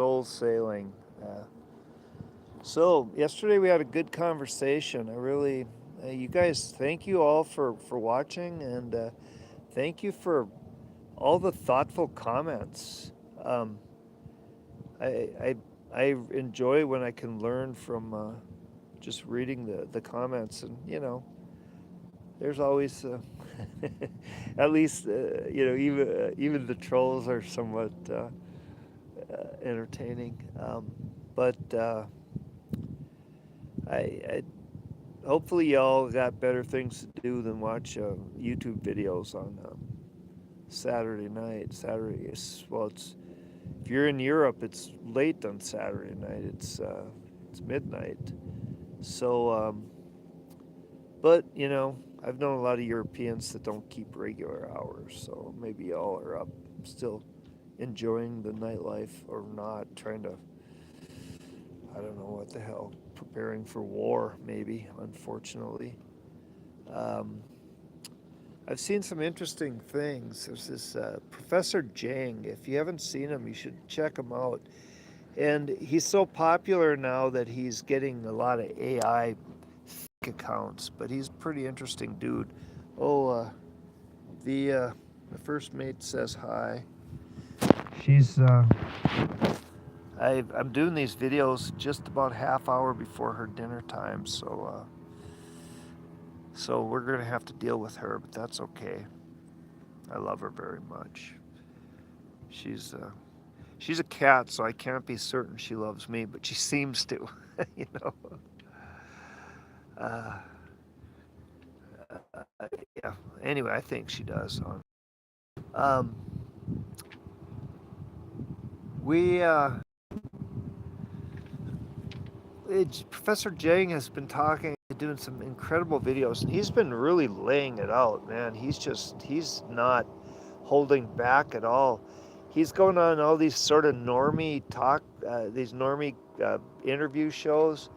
Soul sailing. So yesterday we had a good conversation. I really, you guys, thank you all for watching, and thank you for all the thoughtful comments. Um, I, I I enjoy when I can learn from just reading the comments, and there's always at least even the trolls are somewhat entertaining. But I hopefully y'all got better things to do than watch YouTube videos on Saturday night. Saturday is, well, it's, if you're in Europe, it's late on Saturday night. It's midnight. So, but I've known a lot of Europeans that don't keep regular hours. So maybe y'all are up still enjoying the nightlife or not, trying to, I don't know what the hell, preparing for war, maybe, unfortunately. Um, I've seen some interesting things. There's this Professor Jang. If you haven't seen him, you should check him out. And he's so popular now that he's getting a lot of AI fake accounts, but he's a pretty interesting dude. Oh, the first mate says hi. She's I'm doing these videos just about half hour before her dinner time, so we're gonna have to deal with her, but that's okay. I love her very much. She's a cat, so I can't be certain she loves me, but she seems to, you know. Uh, yeah. Anyway, I think she does. Um, we Professor Jang has been doing some incredible videos, and he's been really laying it out, man. He's not holding back at all. He's going on all these sort of these normie interview shows,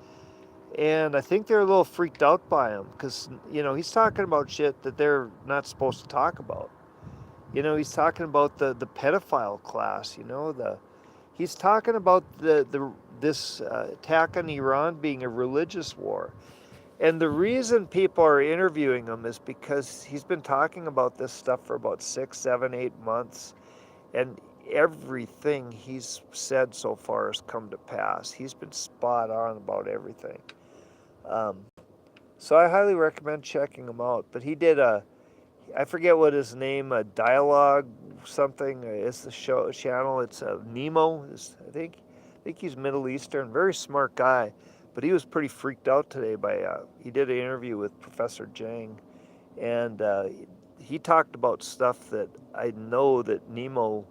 and I think they're a little freaked out by him because he's talking about shit that they're not supposed to talk about. He's talking about the pedophile class. He's talking about this attack on Iran being a religious war. And the reason people are interviewing him is because he's been talking about this stuff for about 6, 7, 8 months. And everything he's said so far has come to pass. He's been spot on about everything. So I highly recommend checking him out. But he did I forget what his name, a dialogue something is the channel. It's Nemo. I think he's Middle Eastern, very smart guy, but he was pretty freaked out today by he did an interview with Professor Jang, and he talked about stuff that I know that Nemo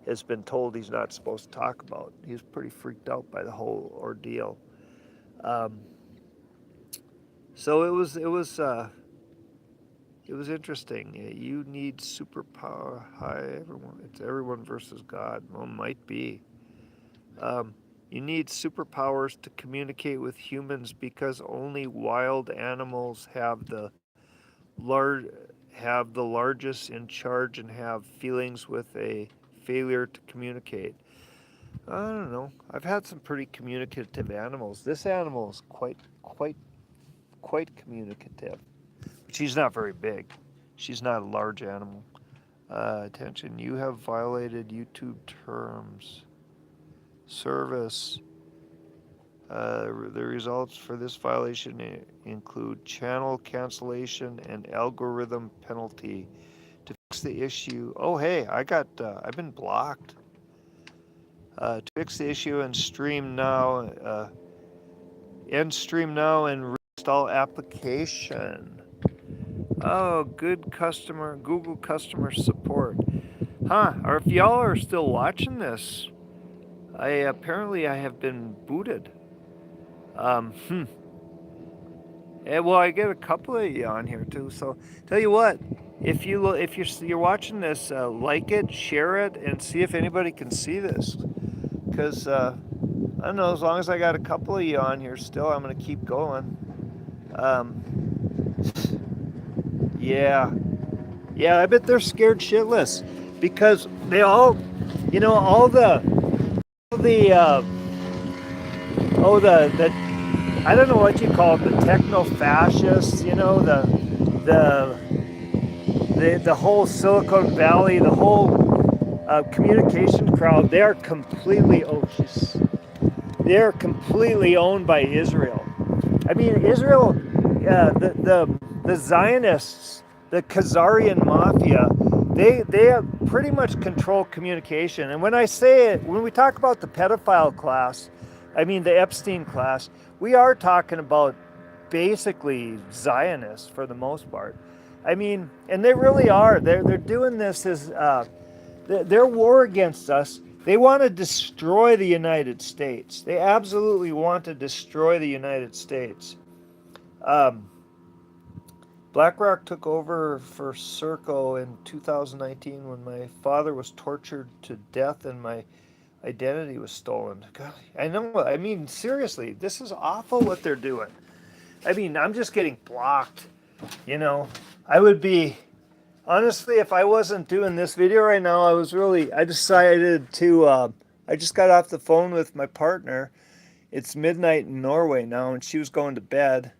has been told he's not supposed to talk about. He was pretty freaked out by the whole ordeal. So it was interesting. You need superpower. Hi, everyone. It's everyone versus God. Well, might be. You need superpowers to communicate with humans because only wild animals have the largest in charge and have feelings with a failure to communicate. I don't know. I've had some pretty communicative animals. This animal is quite communicative. She's not very big. She's not a large animal. Attention, you have violated YouTube terms. Service. The results for this violation include channel cancellation and algorithm penalty. To fix the issue, oh hey, I've been blocked. To fix the issue and stream now, end stream now and reinstall application. Oh, good Google customer support. Huh, or if y'all are still watching this, apparently I have been booted. Well, I get a couple of you on here too, so tell you what, if you're watching this, like it, share it, and see if anybody can see this. Because, I don't know, as long as I got a couple of you on here still, I'm going to keep going. Yeah, I bet they're scared shitless because they all, all the the the I don't know what you call it, the techno fascists, you know, the the whole Silicon Valley, the whole communication crowd, they are completely they are completely owned by Israel. I mean, Israel, the Zionists, the Khazarian mafia, they have pretty much control communication. And when I say it, when we talk about the pedophile class, I mean the Epstein class, we are talking about basically Zionists for the most part. I mean, and they really are. They're doing this as their war against us. They want to destroy the United States. They absolutely want to destroy the United States. Um, BlackRock took over for Serco in 2019 when my father was tortured to death and my identity was stolen. God, I know. I mean, seriously, this is awful what they're doing. I mean, I'm just getting blocked. You know, I would be honestly, if I wasn't doing this video right now, I decided to, I just got off the phone with my partner. It's midnight in Norway now, and she was going to bed.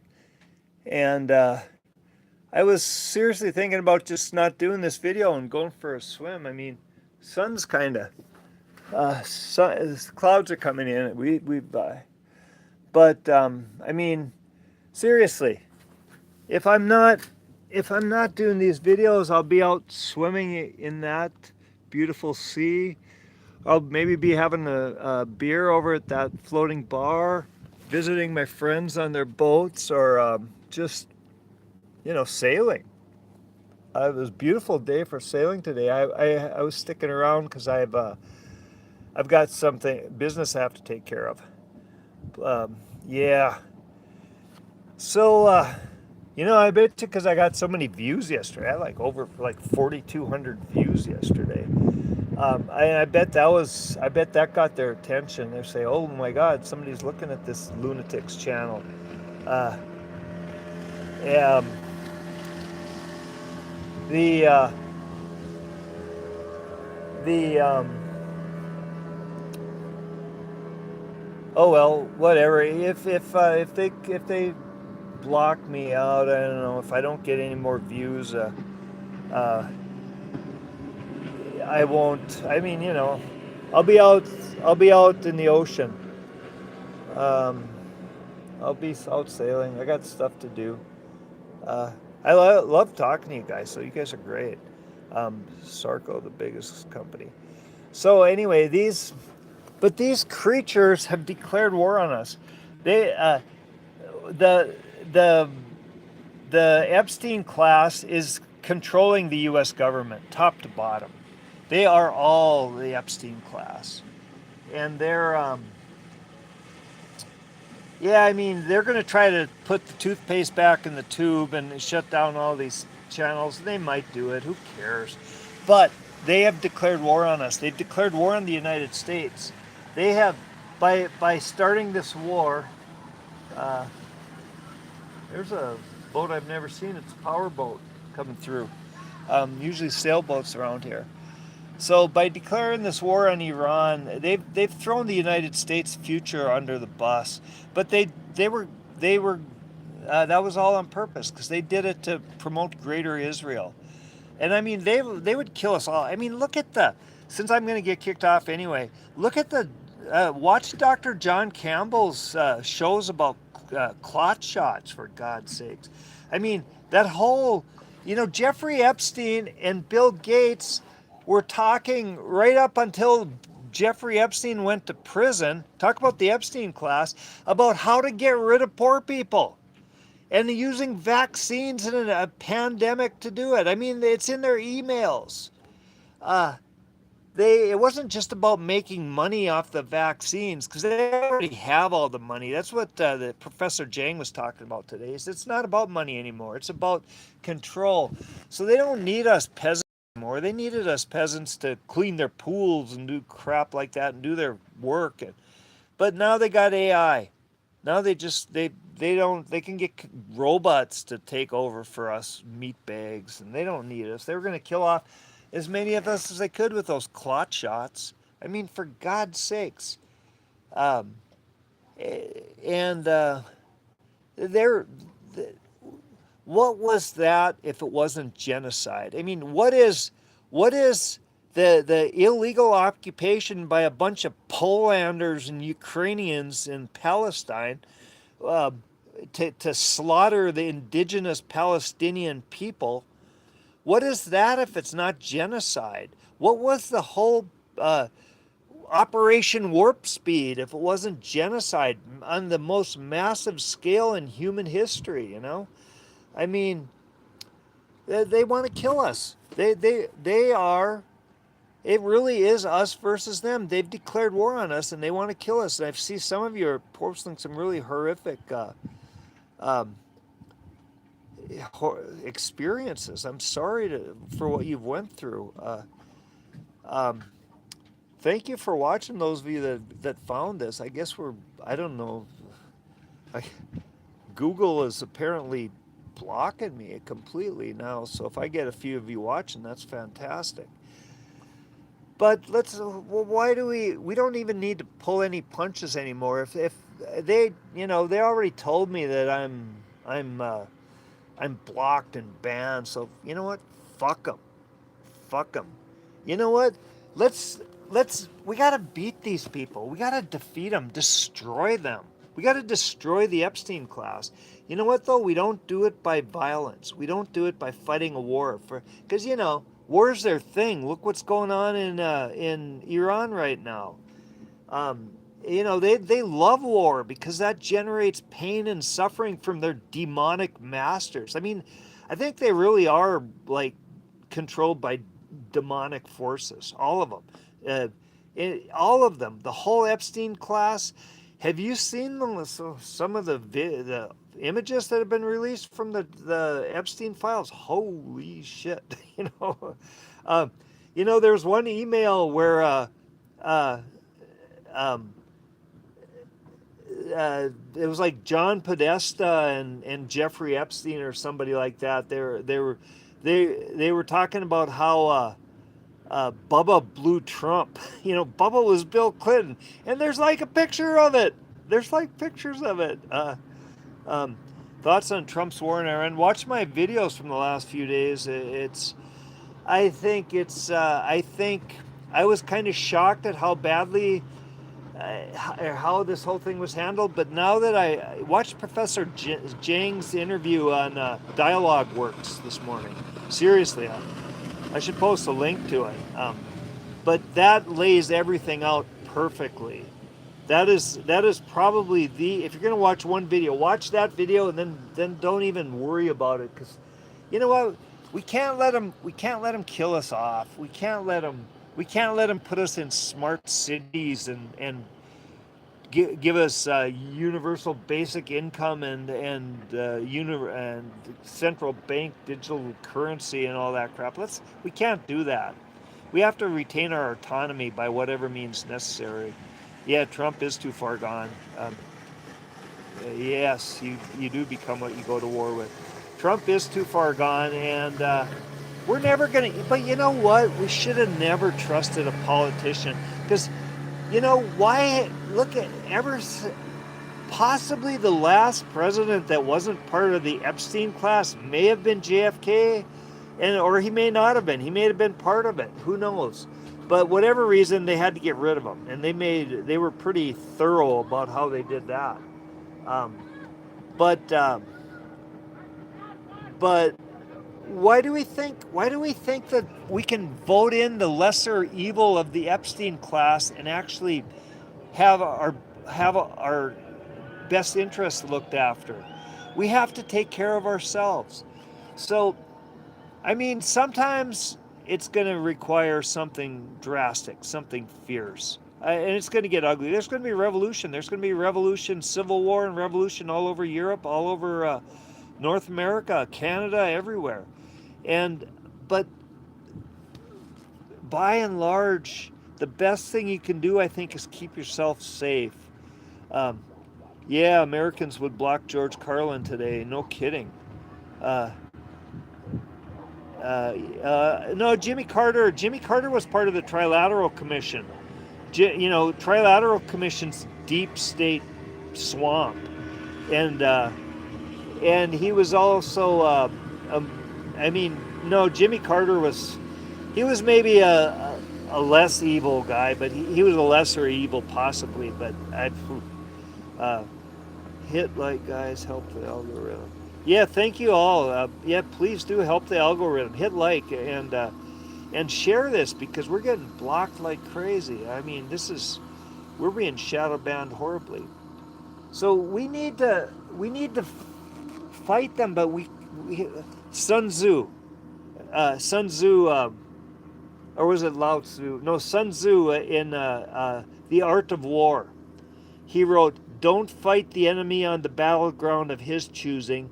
And I was seriously thinking about just not doing this video and going for a swim. I mean, sun's kind of, clouds are coming in. But I mean, seriously, if I'm not doing these videos, I'll be out swimming in that beautiful sea. I'll maybe be having a beer over at that floating bar, visiting my friends on their boats, or just, you know, sailing. It was a beautiful day for sailing today. I was sticking around because I've got something business I have to take care of. Yeah. So you know, I bet you because I got so many views yesterday. I had like over like 4,200 views yesterday. I bet that got their attention. They say, "Oh my God, somebody's looking at this lunatic's channel." Uh, um, the the oh well, whatever. If they block me out, I don't know. If I don't get any more views, uh, I won't. I mean, you know, I'll be out. I'll be out in the ocean. Um, I'll be out sailing. I got stuff to do. Uh, love talking to you guys. So you guys are great. Sarco, the biggest company. So anyway, these creatures have declared war on us. They the the the Epstein class is controlling the U.S. government, top to bottom. They are all the Epstein class, and yeah, I mean, they're going to try to put the toothpaste back in the tube and shut down all these channels. They might do it. Who cares? But they have declared war on us. They've declared war on the United States. They have, by starting this war. Uh, there's a boat I've never seen. It's a power boat coming through. Usually sailboats around here. So by declaring this war on Iran, they've thrown the United States' future under the bus. But they were that was all on purpose because they did it to promote Greater Israel. And I mean they would kill us all. I mean look at since I'm going to get kicked off anyway. Look at watch Dr. John Campbell's shows about clot shots, for God's sakes. I mean that whole, you know, Jeffrey Epstein and Bill Gates were talking right up until Jeffrey Epstein went to prison. Talk about the Epstein class, about how to get rid of poor people and using vaccines in a pandemic to do it. I mean, it's in their emails. It wasn't just about making money off the vaccines because they already have all the money. That's what the Professor Jang was talking about today. It's not about money anymore. It's about control. So they don't need us peasants anymore. They needed us peasants to clean their pools and do crap like that and do their work. But now they got AI. Now they can get robots to take over for us meat bags, and they don't need us. They were going to kill off as many of us as they could with those clot shots. I mean, for God's sakes. Um, and there, what was that if it wasn't genocide? I mean, what is the illegal occupation by a bunch of Polanders and Ukrainians in Palestine uh, to slaughter the indigenous Palestinian people? What is that if it's not genocide? What was the whole Operation Warp Speed if it wasn't genocide on the most massive scale in human history? I mean, they want to kill us. They are. It really is us versus them. They've declared war on us, and they want to kill us. And I see some of you are posting some really horrific um, experiences. I'm sorry for what you've went through. Um, Thank you for watching. Those of you that found this. I guess we're. I don't know. I, Google is apparently blocking me completely now. So if I get a few of you watching, that's fantastic. But why do we don't even need to pull any punches anymore. If they already told me that I'm blocked and banned. So you know what? Fuck them. Fuck them. You know what? Let's we got to beat these people. We got to defeat them, destroy them. We got to destroy the Epstein class. You know what though? We don't do it by violence. We don't do it by fighting a war because war's their thing. Look what's going on in Iran right now. Um, they love war because that generates pain and suffering from their demonic masters. I mean, I think they really are like controlled by demonic forces, all of them. All of them, the whole Epstein class. Have you seen some of the images that have been released from the Epstein files? Holy shit! Uh, there's one email where uh, um, it was like John Podesta and Jeffrey Epstein or somebody like that. They were talking about how Bubba blew Trump. Bubba was Bill Clinton, and there's like a picture of it. There's like pictures of it. Um, Thoughts on Trump's war in Iran? Watch my videos from the last few days. I think I was kind of shocked at how badly how this whole thing was handled. But now that I watched Professor Jang's interview on Dialogue Works this morning, seriously, I should post a link to it. But that lays everything out perfectly. That is probably if you're gonna watch one video, watch that video and then don't even worry about it because you know what? We can't let them kill us off. We can't let them put us in smart cities and give us universal basic income and central bank digital currency and all that crap. We can't do that. We have to retain our autonomy by whatever means necessary. Yeah, Trump is too far gone. Yes, you do become what you go to war with. Trump is too far gone, and we're never going to. But you know what? We should have never trusted a politician because, why? Look at possibly the last president that wasn't part of the Epstein class may have been JFK, or he may not have been. He may have been part of it. Who knows? But whatever reason, they had to get rid of him, and they were pretty thorough about how they did that. Um, but but why do we think that we can vote in the lesser evil of the Epstein class and actually have our best interests looked after? We have to take care of ourselves. So, I mean, sometimes it's going to require something drastic, something fierce. And it's going to get ugly. There's going to be revolution. There's going to be revolution, civil war, and revolution all over Europe, all over North America, Canada, everywhere. And but by and large, the best thing you can do, I think, is keep yourself safe. Um, yeah, Americans would block George Carlin today. No kidding. Uh, no, Jimmy Carter. Jimmy Carter was part of the Trilateral Commission. Trilateral commissions deep state swamp, and he was also, I mean, no, Jimmy Carter was, he was maybe a less evil guy, but he was a lesser evil possibly. But I'd uh, hit like, guys, help the algorithm. Yeah, thank you all. Yeah, please do help the algorithm. Hit like and share this because we're getting blocked like crazy. I mean, we're being shadow banned horribly. So we need to fight them, but we Sun Tzu, Sun Tzu, or was it Lao Tzu? No, Sun Tzu in The Art of War. He wrote, "Don't fight the enemy on the battleground of his choosing.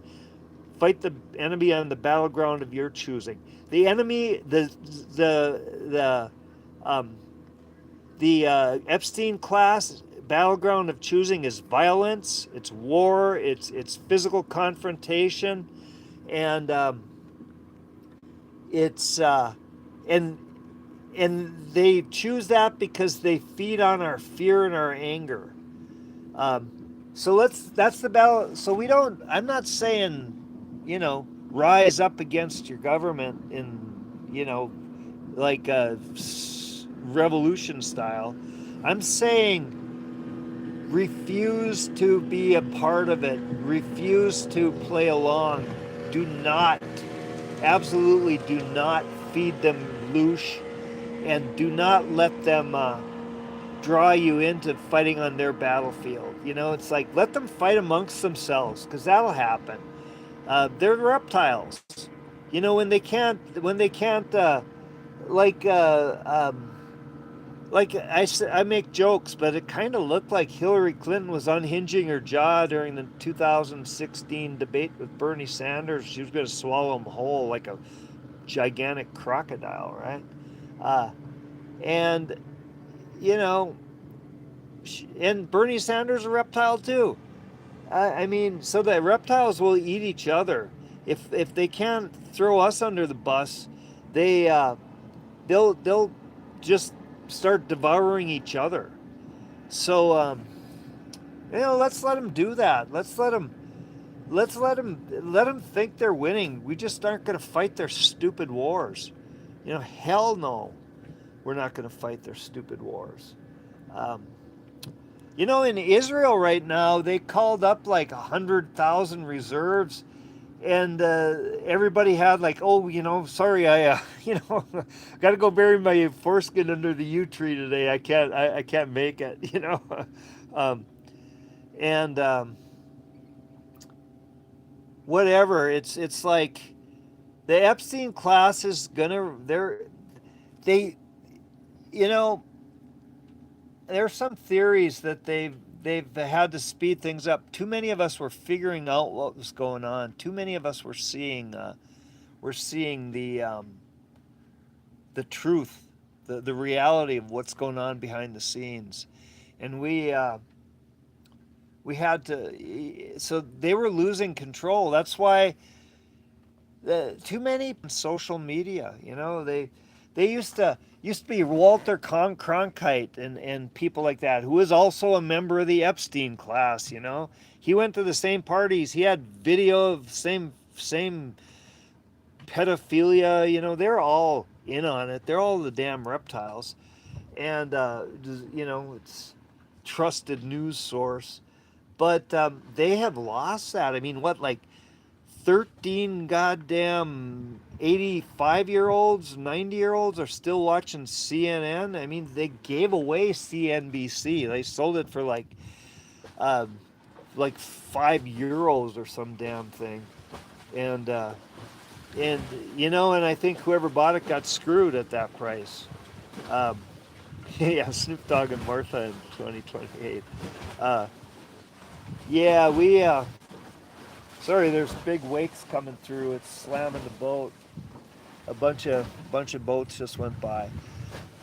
Fight the enemy on the battleground of your choosing." The enemy, the um, Epstein class battleground of choosing is violence, it's war, it's physical confrontation, and it's and they choose that because they feed on our fear and our anger. So that's the battle. So we don't. I'm not saying, rise up against your government in, like revolution style. I'm saying refuse to be a part of it. Refuse to play along. Do not, absolutely do not feed them loosh, and do not let them draw you into fighting on their battlefield. It's like let them fight amongst themselves because that'll happen. They're reptiles. When they can't, like I make jokes, but it kind of looked like Hillary Clinton was unhinging her jaw during the 2016 debate with Bernie Sanders. She was going to swallow him whole like a gigantic crocodile, right? And you know, and Bernie Sanders is a reptile too. I mean, so the reptiles will eat each other. If they can't throw us under the bus, they they'll just start devouring each other. So let's let them do that. Let's let them think they're winning. We just aren't going to fight their stupid wars. Hell no, we're not going to fight their stupid wars. Um, in Israel right now, they called up like 100,000 reserves, and everybody had like, oh, sorry, I, got to go bury my foreskin under the yew tree today. I can't make it, um, and whatever. It's like the Epstein class is gonna. They, you know, there's some theories that they've had to speed things up. Too many of us were figuring out what was going on. Too many of us were seeing the truth, the reality of what's going on behind the scenes, and we had to. So they were losing control. That's why too many on social media. They used to be Walter Cronkite and people like that, who was also a member of the Epstein class. He went to the same parties. He had video of same pedophilia. They're all in on it. They're all the damn reptiles, and it's trusted news source. But they have lost that. I mean, what, like 13 goddamn 85-year-olds, 90-year-olds are still watching CNN? I mean, they gave away CNBC. They sold it for like €5 or some damn thing. And and I think whoever bought it got screwed at that price. Um, yeah, Snoop Dogg and Martha in 2028. Yeah, sorry, there's big wakes coming through. It's slamming the boat. A bunch of boats just went by.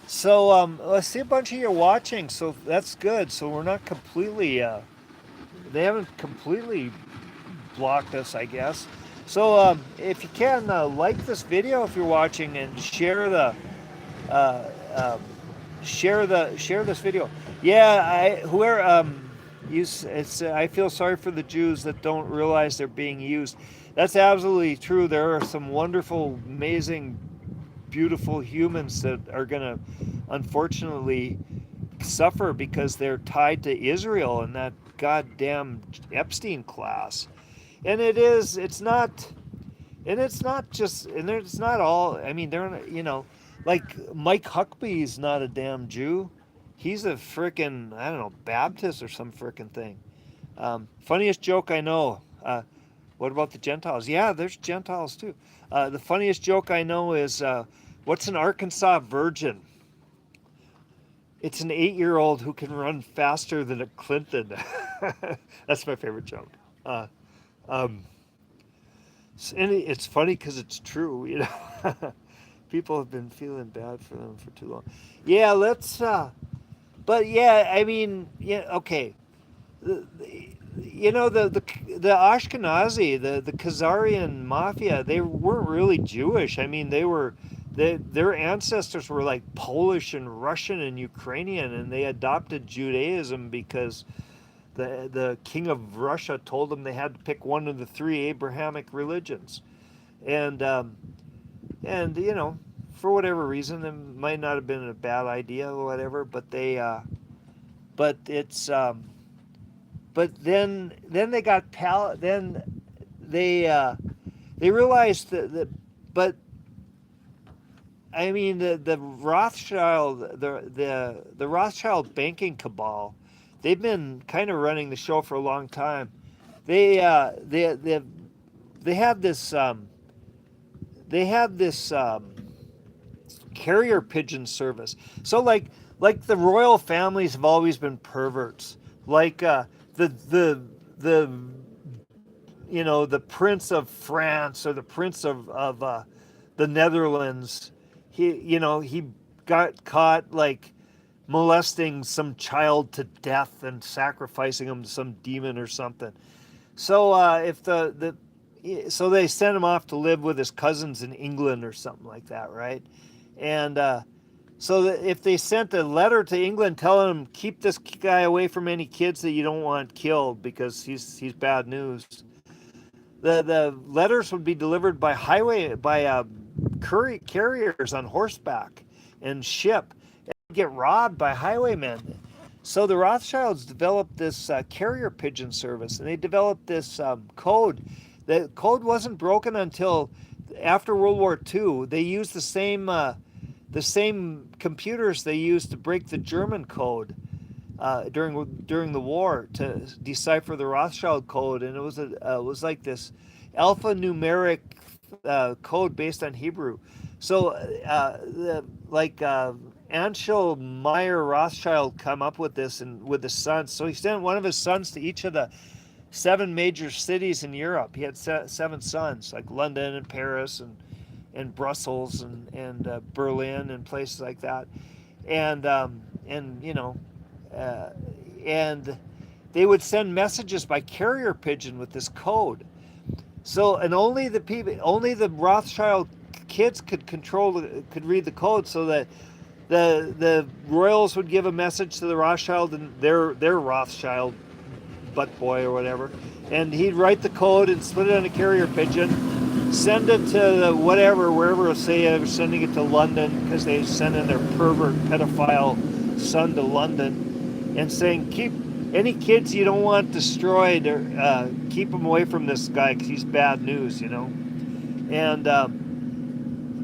So I see a bunch of you watching. So that's good. So we're not completely. They haven't completely blocked us, I guess. So if you can like this video if you're watching, and share the uh, um, share this video. Yeah, I feel sorry for the Jews that don't realize they're being used. That's absolutely true. There are some wonderful, amazing, beautiful humans that are going to unfortunately suffer because they're tied to Israel and that goddamn Epstein class. And it's not just, and it's not all, I mean, like Mike Huckabee not a damn Jew. He's a frickin', I don't know, Baptist or some frickin' thing. Funniest joke I know. What about the Gentiles? Yeah, there's Gentiles too. The funniest joke I know is what's an Arkansas virgin? It's an 8-year-old who can run faster than a Clinton. That's my favorite joke. Uh, um, and it's funny because it's true, you know. People have been feeling bad for them for too long. Yeah, but yeah, I mean, yeah, okay. You know, the Ashkenazi, the Khazarian mafia, they weren't really Jewish. I mean, their ancestors were like Polish and Russian and Ukrainian, and they adopted Judaism because the king of Russia told them they had to pick one of the three Abrahamic religions, and you know, for whatever reason, it might not have been a bad idea or whatever, but but it's but then they got then they they realized but I mean the Rothschild the Rothschild banking cabal, they've been kind of running the show for a long time. They they had this they had this carrier pigeon service. So like the royal families have always been perverts. Like the the Prince of France or the Prince of the Netherlands, he got caught like molesting some child to death and sacrificing him to some demon or something. So if so they sent him off to live with his cousins in England or something like that, right? And so that if they sent a letter to England telling them keep this guy away from any kids that you don't want killed because he's bad news, the letters would be delivered by carriers on horseback and ship, and get robbed by highwaymen. So the Rothschilds developed this carrier pigeon service, and they developed this code. The code wasn't broken until after World War II. They used the same computers they used to break the German code during the war to decipher the Rothschild code, and it was like this alphanumeric code based on Hebrew. So like Anschel Meyer Rothschild come up with this and with his sons. So he sent one of his sons to each of the 7 major cities in Europe. He had 7 sons, like London and Paris and Brussels and Berlin and places like that, and uh, and they would send messages by carrier pigeon with this code. So and only the Rothschild kids could read the code, so that the royals would give a message to the Rothschild and their Rothschild butt boy or whatever, and he'd write the code and split it on a carrier pigeon, send it to whatever, wherever, say they were sending it to London because they sent in their pervert pedophile son to London, and saying keep any kids you don't want destroyed, or keep them away from this guy because he's bad news, and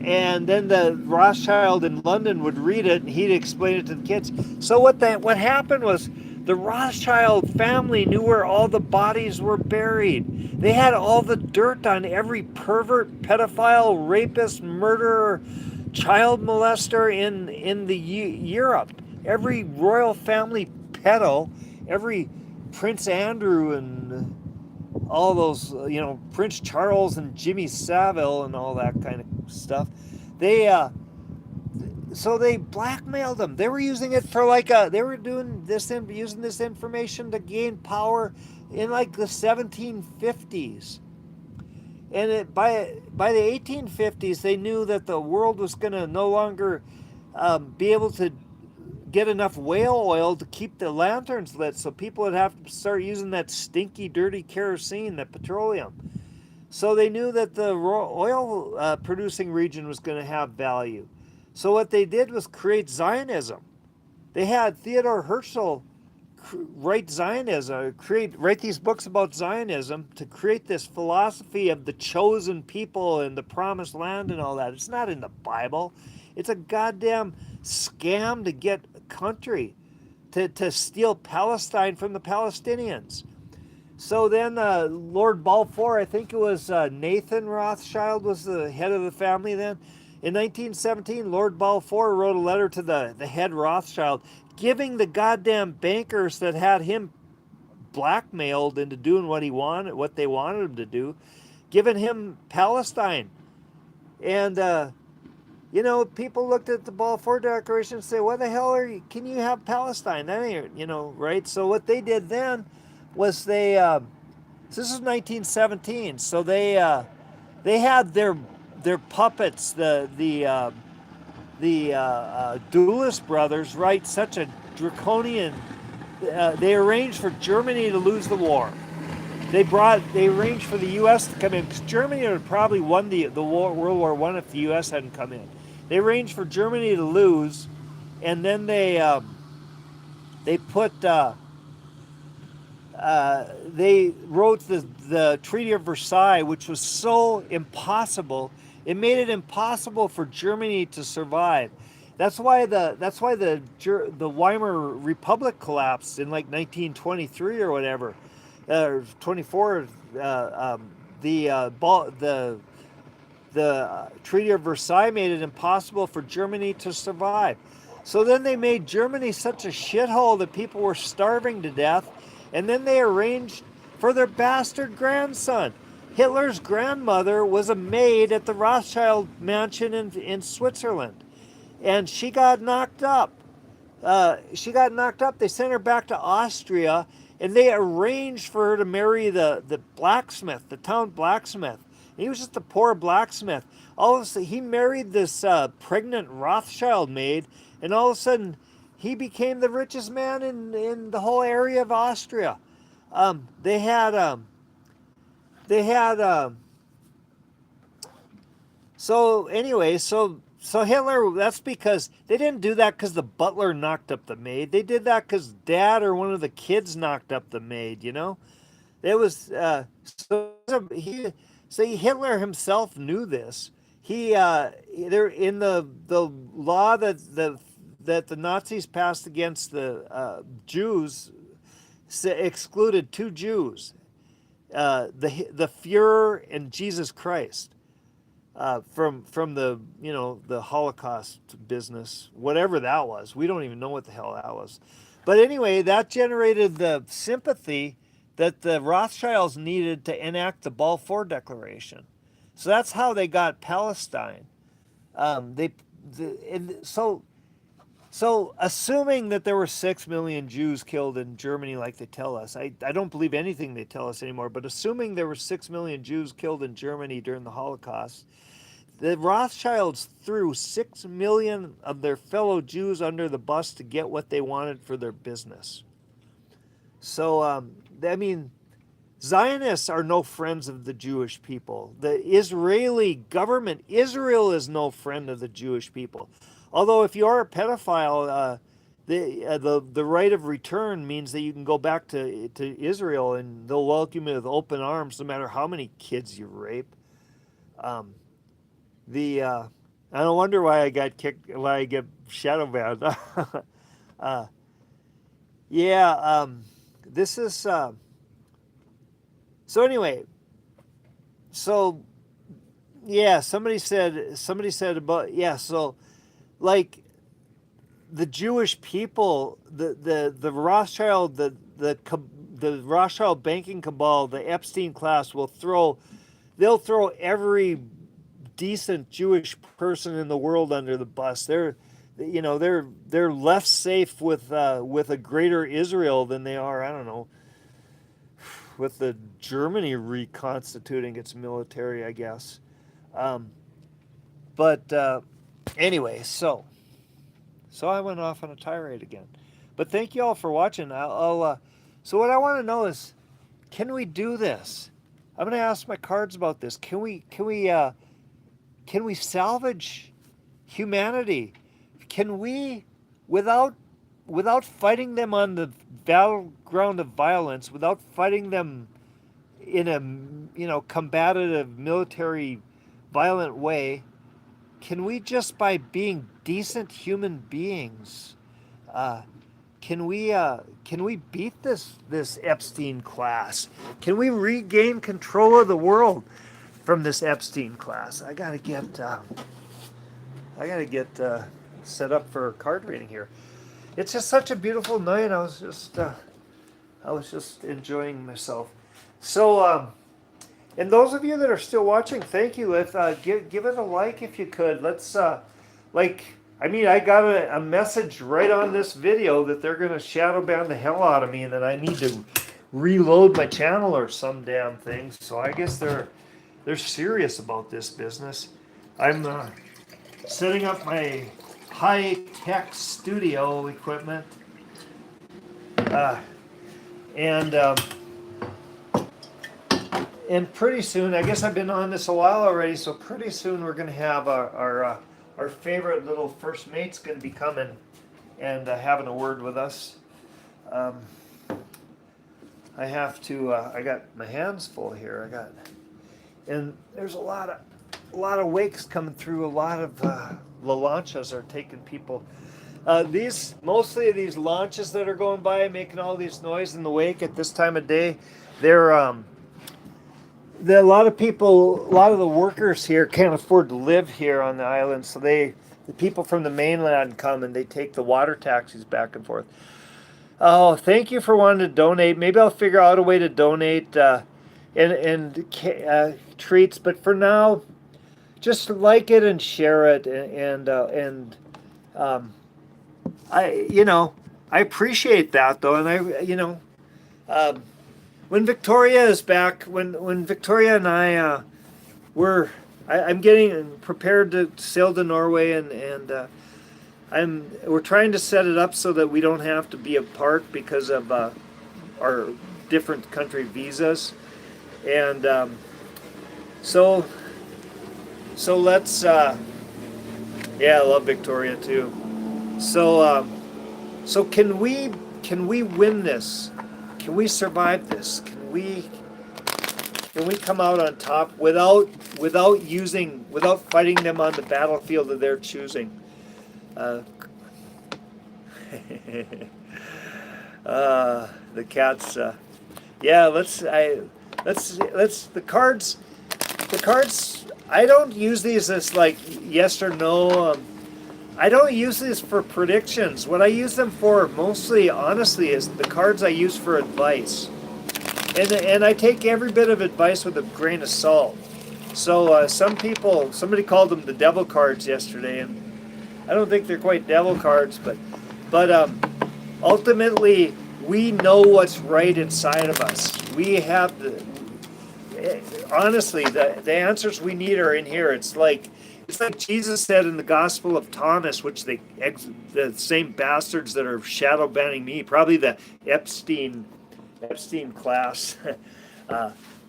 and then the Rothschild in London would read it and he'd explain it to the kids. So what happened was the Rothschild family knew where all the bodies were buried. They had all the dirt on every pervert, pedophile, rapist, murderer, child molester in the Europe. Every royal family pedo, every Prince Andrew and all those, Prince Charles and Jimmy Savile and all that kind of stuff. They so they blackmailed them. They were using it for they were doing this using this information to gain power in like the 1750s. And by the 1850s, they knew that the world was going to no longer be able to get enough whale oil to keep the lanterns lit, so people would have to start using that stinky, dirty kerosene, that petroleum. So they knew that the oil producing region was going to have value. So what they did was create Zionism. They had Theodor Herzl write Zionism, write these books about Zionism to create this philosophy of the chosen people and the promised land and all that. It's not in the Bible. It's a goddamn scam to get a country, to steal Palestine from the Palestinians. So then Lord Balfour, I think it was Nathan Rothschild was the head of the family then. In 1917, Lord Balfour wrote a letter to the head Rothschild giving the goddamn bankers that had him blackmailed into doing what they wanted him to do, giving him Palestine. And, people looked at the Balfour Declaration and say, what the hell can you have Palestine? That ain't, right? So what they did then was this is 1917, so they had their puppets, the Dulles brothers, write such a draconian. They arranged for Germany to lose the war. They arranged for the U.S. to come in, because Germany would have probably won the war, World War I, if the U.S. hadn't come in. They arranged for Germany to lose, and then they wrote the Treaty of Versailles, which was so impossible. It made it impossible for Germany to survive. That's why the Weimar Republic collapsed in like 1923 or whatever, 24. The Treaty of Versailles made it impossible for Germany to survive. So then they made Germany such a shithole that people were starving to death, and then they arranged for their bastard grandson. Hitler's grandmother was a maid at the Rothschild mansion in Switzerland, and she got knocked up. They sent her back to Austria, and they arranged for her to marry the blacksmith, the town blacksmith. He was just a poor blacksmith. All of a sudden, he married this pregnant Rothschild maid, and all of a sudden, he became the richest man in the whole area of Austria. They had so anyway, so Hitler, that's because they didn't do that because the butler knocked up the maid. They did that because dad or one of the kids knocked up the maid, It was, Hitler himself knew this. There in the law that the Nazis passed against the Jews excluded two Jews, the Fuhrer and Jesus Christ, from the Holocaust business, whatever that was. We don't even know what the hell that was. But anyway, that generated the sympathy that the Rothschilds needed to enact the Balfour Declaration. So that's how they got Palestine. So assuming that there were 6 million Jews killed in Germany like they tell us, I don't believe anything they tell us anymore, but assuming there were 6 million Jews killed in Germany during the Holocaust, the Rothschilds threw 6 million of their fellow Jews under the bus to get what they wanted for their business. So, Zionists are no friends of the Jewish people. The Israeli government, Israel, is no friend of the Jewish people. Although if you are a pedophile, the right of return means that you can go back to Israel and they'll welcome you with open arms no matter how many kids you rape. I don't wonder why I get shadow banned. This is so anyway. So yeah, somebody said about so like the Jewish people, the Rothschild, the Rothschild banking cabal, the Epstein class they'll throw every decent Jewish person in the world under the bus. They're less safe with a greater Israel than they are, I don't know, with the Germany reconstituting its military, I guess. Anyway, so So I went off on a tirade again. But thank you all for watching. So what I want to know is, can we do this? I'm going to ask my cards about this. Can we salvage humanity? Can we, without without fighting them on the battleground of violence, without fighting them in a combative military violent way, can we just by being decent human beings, uh, can we beat this Epstein class? Can we regain control of the world from this Epstein class? I gotta get set up for card reading here. It's just such a beautiful night. I was just enjoying myself. So, and those of you that are still watching, thank you. Let's give it a like if you could. Let's I got a message right on this video that they're gonna shadow ban the hell out of me, and that I need to reload my channel or some damn thing. So I guess they're serious about this business. I'm setting up my high-tech studio equipment, and and pretty soon, I guess I've been on this a while already, so pretty soon we're going to have our favorite little first mate's going to be coming and having a word with us. I have to. I got my hands full here. And there's a lot of wakes coming through. A lot of La Lanchas are taking people. Mostly these launches that are going by making all this noise in the wake at this time of day, a lot of the workers here can't afford to live here on the island, so the people from the mainland come and they take the water taxis back and forth. Oh, thank you for wanting to donate. Maybe I'll figure out a way to donate treats, but for now, just like it and share it, and I appreciate that though, and when Victoria is back, when Victoria and I'm getting prepared to sail to Norway, and we're trying to set it up so that we don't have to be apart because of our different country visas, and so let's yeah, I love Victoria too. So can we win this? Can we survive this? Can we come out on top without fighting them on the battlefield of their choosing? The cats. Yeah, let's the cards. I don't use these as like yes or no. I don't use these for predictions. What I use them for mostly, honestly, is the cards I use for advice. And I take every bit of advice with a grain of salt. So somebody called them the devil cards yesterday, and I don't think they're quite devil cards, but ultimately we know what's right inside of us. We have honestly, the answers we need are in here. It's like Jesus said in the Gospel of Thomas, which the same bastards that are shadow banning me, probably the Epstein class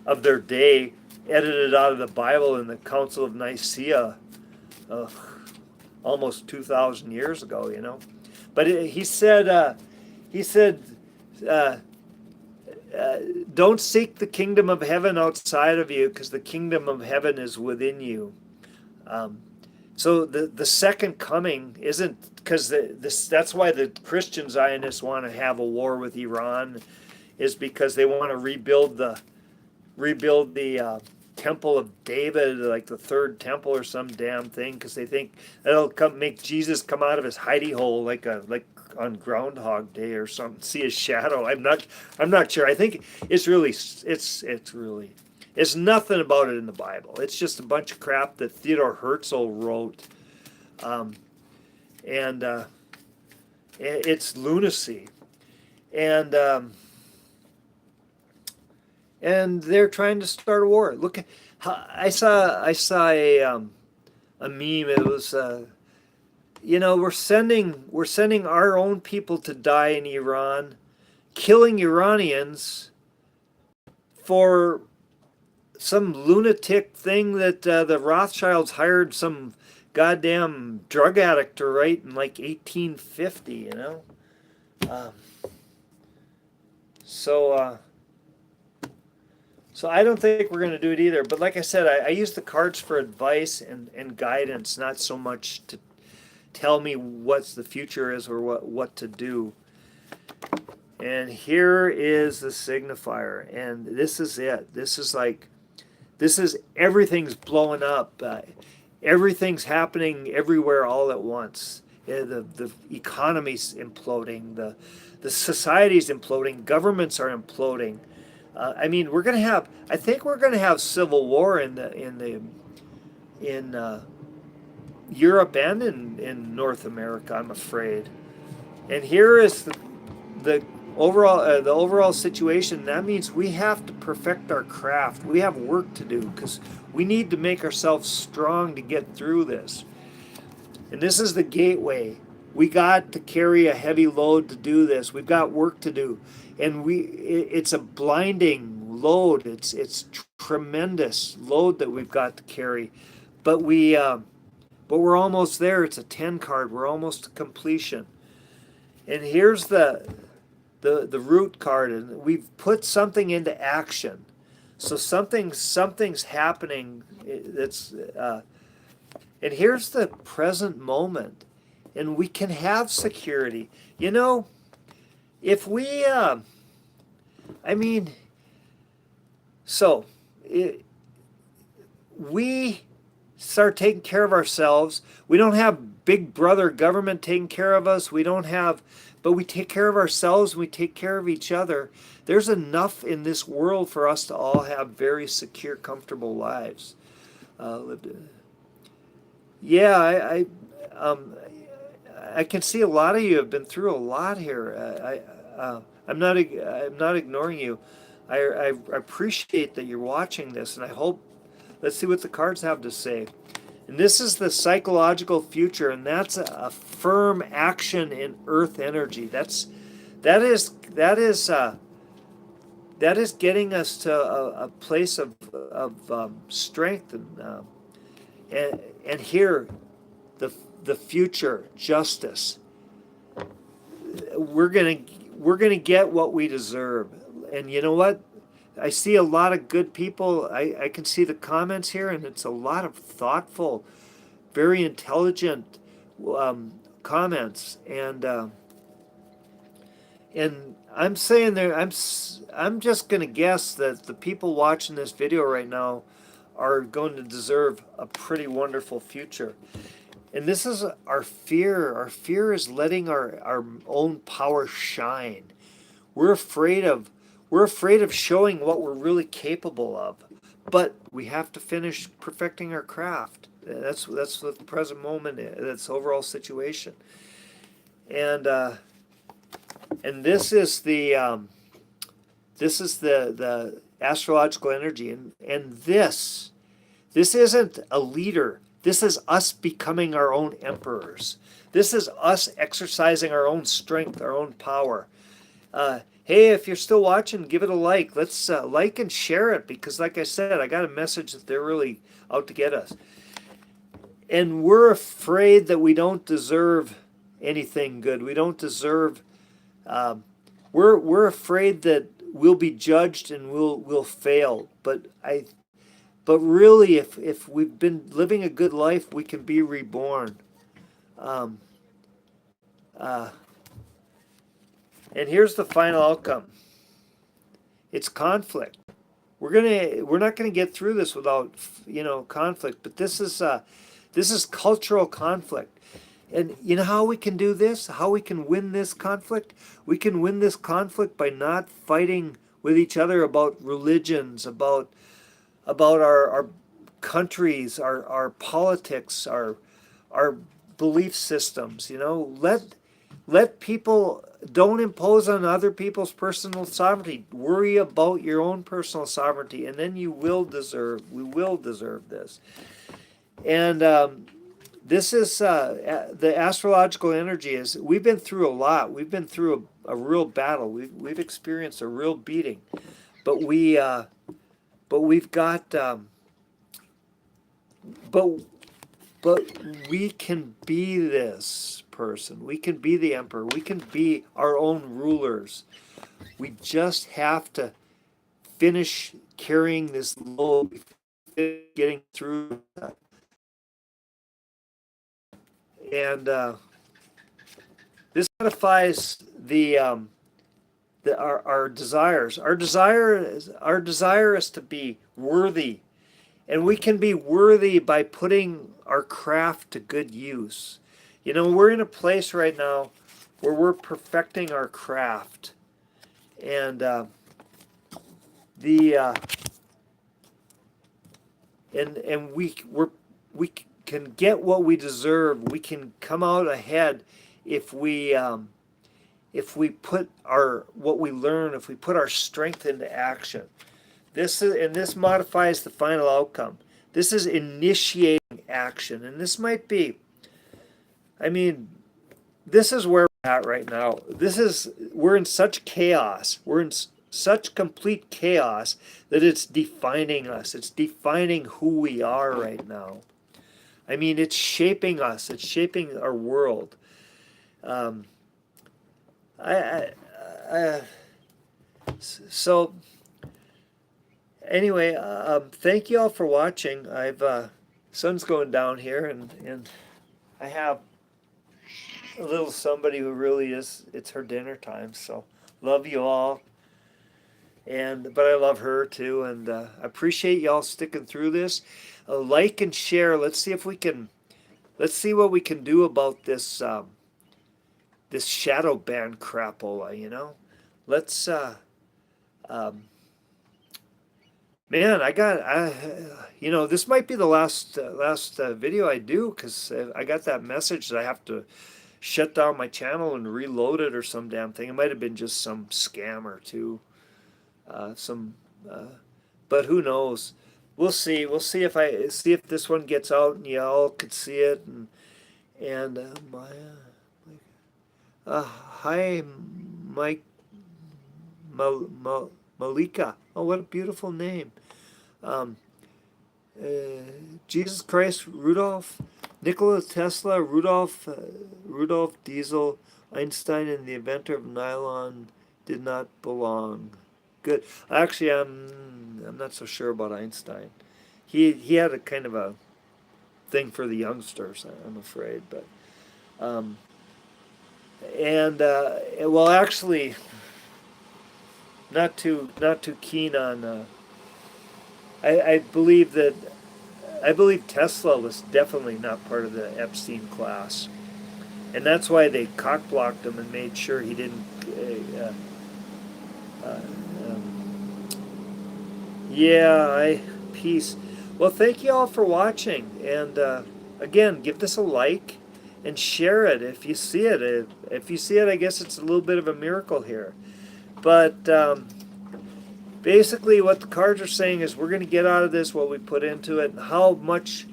of their day, edited out of the Bible in the Council of Nicaea, almost 2,000 years ago. But he said, don't seek the kingdom of heaven outside of you, because the kingdom of heaven is within you. So the second coming isn't, because that's why the Christian Zionists want to have a war with Iran, is because they want to rebuild the temple of David, like the third temple or some damn thing, because they think that'll make Jesus come out of his hidey hole like on Groundhog Day or something, see his shadow. I'm not sure. I think it's nothing about it in the Bible. It's just a bunch of crap that Theodore Herzl wrote, and it's lunacy, and they're trying to start a war. Look, I saw a meme. It was you know, we're sending our own people to die in Iran, killing Iranians for some lunatic thing that the Rothschilds hired some goddamn drug addict to write in like 1850, you know? Um, so, so I don't think we're going to do it either. But like I said, I use the cards for advice and guidance, not so much to tell me what the future is or what to do. And here is the signifier. And this is it. This is like, this is everything's blowing up. Everything's happening everywhere all at once. The economy's imploding. The society's imploding. Governments are imploding. I mean, we're going to have. I think we're going to have civil war in Europe and in North America. I'm afraid. And here is the overall situation. That means we have to perfect our craft. We have work to do because we need to make ourselves strong to get through this. And this is the gateway. We got to carry a heavy load to do this. We've got work to do, and it's a blinding load. It's tremendous load that we've got to carry, but we're almost there. It's a 10 card. We're almost to completion. And here's the root card, and we've put something into action. So something's happening. That's and here's the present moment, and we can have security. You know, if we, I mean, so we start taking care of ourselves. We don't have big brother government taking care of us. We don't have, but we take care of ourselves and we take care of each other. There's enough in this world for us to all have very secure, comfortable lives. Yeah, I can see a lot of you have been through a lot here. I'm not ignoring you. I appreciate that you're watching this, and I hope. Let's see what the cards have to say. And this is the psychological future, and that's a firm action in Earth energy. That is getting us to a place of strength and here the future justice. We're gonna get what we deserve, and you know what? I see a lot of good people. I can see the comments here, and it's a lot of thoughtful, very intelligent comments. And I'm saying there, I'm just going to guess that the people watching this video right now are going to deserve a pretty wonderful future. And this is our fear. Our fear is letting our own power shine. We're afraid of showing what we're really capable of, but we have to finish perfecting our craft. That's the present moment. That's the overall situation, and this is the astrological energy, and this isn't a leader. This is us becoming our own emperors. This is us exercising our own strength, our own power. Hey, if you're still watching, give it a like. Let's like and share it, because like I said, I got a message that they're really out to get us. And we're afraid that we don't deserve anything good. We don't deserve, we're afraid that we'll be judged and we'll fail. But really, if we've been living a good life, we can be reborn. And here's the final outcome. It's conflict. We're not gonna get through this without conflict. But this is cultural conflict. And you know how we can do this? How we can win this conflict? We can win this conflict by not fighting with each other about religions, about our countries, our politics, our belief systems. Let people. Don't impose on other people's personal sovereignty. Worry about your own personal sovereignty, and then we will deserve this. And this is the astrological energy is we've been through a lot. We've been through a real battle. We've experienced a real beating, but we've got but but we can be this person. We can be the emperor. We can be our own rulers. We just have to finish carrying this load, getting through that. And this modifies our desires. Our desire is to be worthy, and we can be worthy by putting our craft to good use. You know, we're in a place right now where we're perfecting our craft, and the and we can get what we deserve. We can come out ahead if we put our what we learn, if we put our strength into action. This modifies the final outcome. This is initiating action, and this might be. I mean, this is where we're at right now. We're in such chaos. We're in such complete chaos that it's defining us. It's defining who we are right now. I mean, it's shaping us. It's shaping our world. Um, I so anyway, thank you all for watching. Sun's going down here, and I have a little somebody who really is. It's her dinner time, so love you all, but I love her too, and I appreciate y'all sticking through this. Like and share. Let's see if we can. Let's see what we can do about this shadow ban crapola. Let's man, this might be the last video I do, because I got that message that I have to shut down my channel and reload it or some damn thing. It might have been just some scammer too, but who knows? We'll see. We'll see if this one gets out and y'all could see it. And hi, Mike Malika. Oh, what a beautiful name. Um, Jesus Christ, Rudolph, Nikola Tesla, Rudolph Diesel, Einstein, and the inventor of nylon did not belong. Good. Actually, I'm not so sure about Einstein. He had a kind of a thing for the youngsters, I'm afraid, but well, actually, not too keen on. I believe Tesla was definitely not part of the Epstein class, and that's why they cock-blocked him and made sure he didn't. Peace. Well, thank you all for watching, and again, give this a like and share it if you see it. If you see it, I guess it's a little bit of a miracle here, but. Basically, what the cards are saying is we're going to get out of this what we put into it, and how much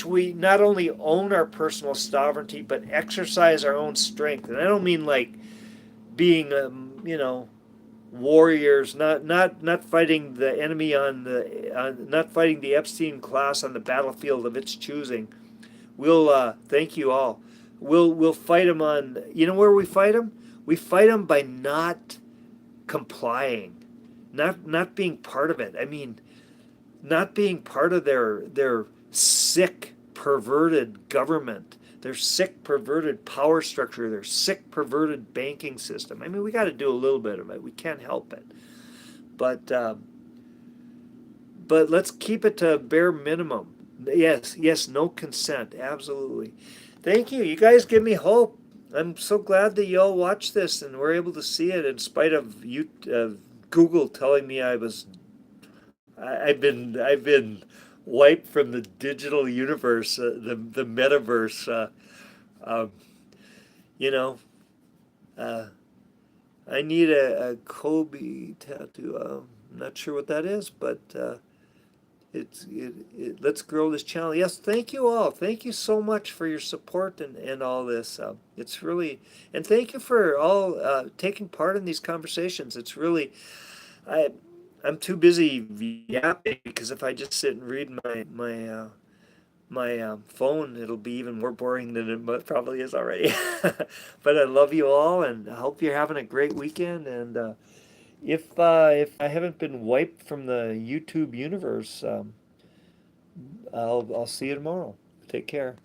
we not only own our personal sovereignty but exercise our own strength. And I don't mean like being warriors, not fighting the enemy not fighting the Epstein class on the battlefield of its choosing. We'll thank you all. We'll fight them on. You know where we fight them? We fight them by not complying. Not being part of it. I mean, not being part of their sick, perverted government, their sick, perverted power structure, their sick, perverted banking system. I mean, we got to do a little bit of it. We can't help it. But let's keep it to a bare minimum. Yes, no consent. Absolutely. Thank you. You guys give me hope. I'm so glad that y'all watched this and were able to see it in spite of Google telling me I've been wiped from the digital universe, the metaverse. Um, you know, I need a Kobe tattoo. I'm not sure what that is, but let's grow this channel. Yes, thank you all. Thank you so much for your support and all this. It's really, and thank you for all taking part in these conversations. It's really, I I'm too busy yapping because if I just sit and read my phone, it'll be even more boring than it probably is already. But I love you all, and I hope you're having a great weekend. And if I haven't been wiped from the YouTube universe, I'll see you tomorrow. Take care.